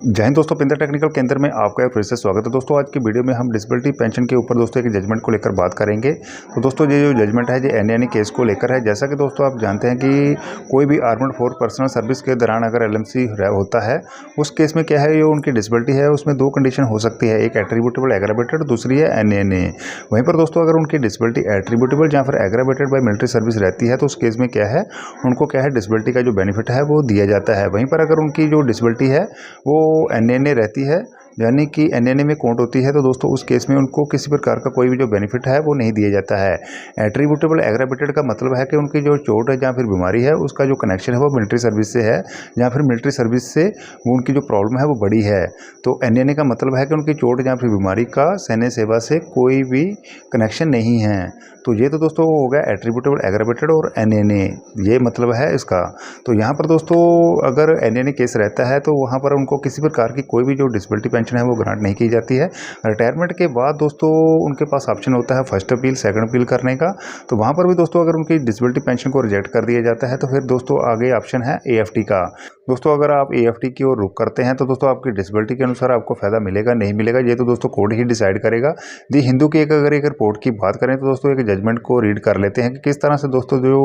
जय हिंद दोस्तों, पिंदर टेक्निकल केंद्र में आपका फिर से स्वागत है। दोस्तों आज की वीडियो में हम डिसेबिलिटी पेंशन के ऊपर दोस्तों एक जजमेंट को लेकर बात करेंगे। तो दोस्तों ये जो जजमेंट है ये एनएनए केस को लेकर है। जैसा कि दोस्तों आप जानते हैं कि कोई भी आर्मड फोर्स पर्सनल सर्विस के दौरान अगर एलएमसी होता है, उस केस में क्या है, जो उनकी डिसेबिलिटी है उसमें दो कंडीशन हो सकती है, एक एट्रीब्यूटेबल एग्रावेटेड, दूसरी है एनएनए। वहीं पर दोस्तों अगर उनकी डिसेबिलिटी एट्रीब्यूटेबल या फिर एग्रावेटेड बाय मिलिट्री सर्विस रहती है तो उस केस में क्या है, उनको क्या है डिसेबिलिटी का जो बेनिफिट है वो दिया जाता है। वहीं पर अगर उनकी जो डिसेबिलिटी है वो एनएनए रहती है, यानी कि एनएनए में काउंट होती है, तो दोस्तों उस केस में उनको किसी प्रकार का कोई भी जो बेनिफिट है वो नहीं दिया जाता है। एट्रीब्यूटेबल एग्रावेटेड का मतलब है कि उनकी जो चोट है या फिर बीमारी है उसका जो कनेक्शन है वो मिलिट्री सर्विस से है, या फिर मिलिट्री सर्विस से वो उनकी जो प्रॉब्लम है वो बड़ी है। तो एनएनए का मतलब है कि उनकी चोट या फिर बीमारी का सैन्य सेवा से कोई भी कनेक्शन नहीं है। तो ये तो दोस्तों हो गया एट्रीब्यूटेबल एग्रावेटेड और एनएनए, ये मतलब है इसका। तो यहाँ पर दोस्तों अगर एनएनए केस रहता है तो वहाँ पर उनको किसी प्रकार की कोई भी जो डिसेबिलिटी पेंशन है वो ग्रांट नहीं की जाती है। रिटायरमेंट के बाद दोस्तों उनके पास ऑप्शन होता है फर्स्ट अपील, सेकंड अपील करने का। तो वहाँ पर भी दोस्तों अगर उनकी डिसेबिलिटी पेंशन को रिजेक्ट कर दिया जाता है तो फिर दोस्तों आगे ऑप्शन है एएफटी का। दोस्तों अगर आप एएफटी की ओर रुख करते हैं तो दोस्तों आपकी डिसेबिलिटी के अनुसार आपको फायदा मिलेगा नहीं मिलेगा ये तो दोस्तों कोर्ट ही डिसाइड करेगा। दी हिंदू की अगर एक रिपोर्ट की बात करें तो दोस्तों एक जजमेंट को रीड कर लेते हैं कि किस तरह से दोस्तों जो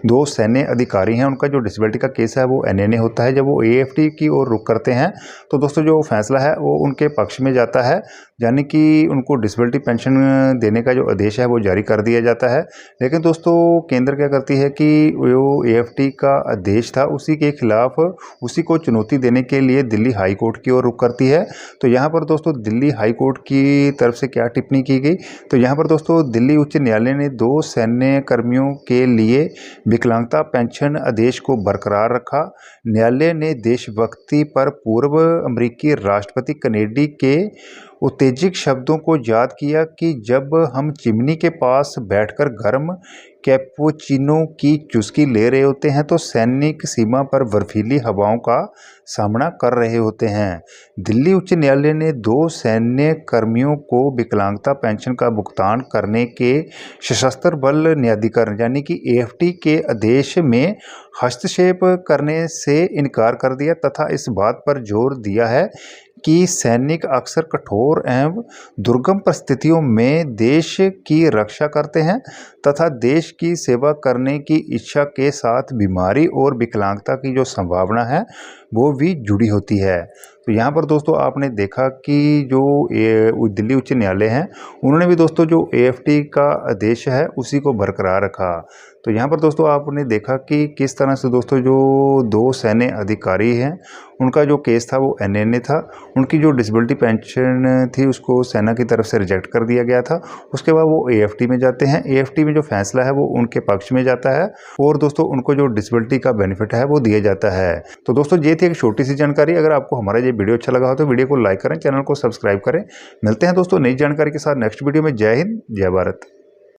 दो सैन्य अधिकारी हैं उनका जो डिसेबिलिटी का केस है वो एनएनए होता है। जब वो एएफटी की ओर रुख करते हैं तो दोस्तों जो फैसला है वो उनके पक्ष में जाता है, यानी कि उनको डिसेबिलिटी पेंशन देने का जो आदेश है वो जारी कर दिया जाता है। लेकिन दोस्तों केंद्र क्या करती है कि वो एएफटी का आदेश था उसी के खिलाफ उसी को चुनौती देने के लिए दिल्ली हाई कोर्ट की ओर रुख करती है। तो यहाँ पर दोस्तों दिल्ली हाई कोर्ट की तरफ से क्या टिप्पणी की गई, तो यहाँ पर दोस्तों दिल्ली उच्च न्यायालय ने दो सैन्य कर्मियों के लिए विकलांगता पेंशन आदेश को बरकरार रखा। न्यायालय ने देशभक्ति पर पूर्व अमेरिकी राष्ट्रपति केनेडी के उत्तेजक शब्दों को याद किया कि जब हम चिमनी के पास बैठकर गर्म कैपुचिनो की चुस्की ले रहे होते हैं तो सैनिक सीमा पर बर्फीली हवाओं का सामना कर रहे होते हैं। दिल्ली उच्च न्यायालय ने दो सैन्य कर्मियों को विकलांगता पेंशन का भुगतान करने के सशस्त्र बल न्यायाधिकरण यानी कि एएफटी के आदेश में हस्तक्षेप करने से इनकार कर दिया तथा इस बात पर जोर दिया है कि सैनिक अक्सर कठोर एवं दुर्गम परिस्थितियों में देश की रक्षा करते हैं तथा देश की सेवा करने की इच्छा के साथ बीमारी और विकलांगता की जो संभावना है वो भी जुड़ी होती है। तो यहाँ पर दोस्तों आपने देखा कि जो दिल्ली उच्च न्यायालय है उन्होंने भी दोस्तों जो एएफटी का आदेश है उसी को बरकरार रखा। तो यहाँ पर दोस्तों आपने देखा कि किस तरह से दोस्तों जो दो सैन्य अधिकारी हैं उनका जो केस था वो एनएनए था, उनकी जो डिसेबिलिटी पेंशन थी उसको सेना की तरफ से रिजेक्ट कर दिया गया था। उसके बाद वो एएफटी में जाते हैं, एएफटी में जो फैसला है वो उनके पक्ष में जाता है और दोस्तों उनको जो डिसेबिलिटी का बेनिफिट है वो दिया जाता है। तो दोस्तों ये थी एक छोटी सी जानकारी। अगर आपको हमारा ये वीडियो अच्छा लगा हो तो वीडियो को लाइक करें, चैनल को सब्सक्राइब करें। मिलते हैं दोस्तों नई जानकारी के साथ नेक्स्ट वीडियो में। जय हिंद, जय भारत।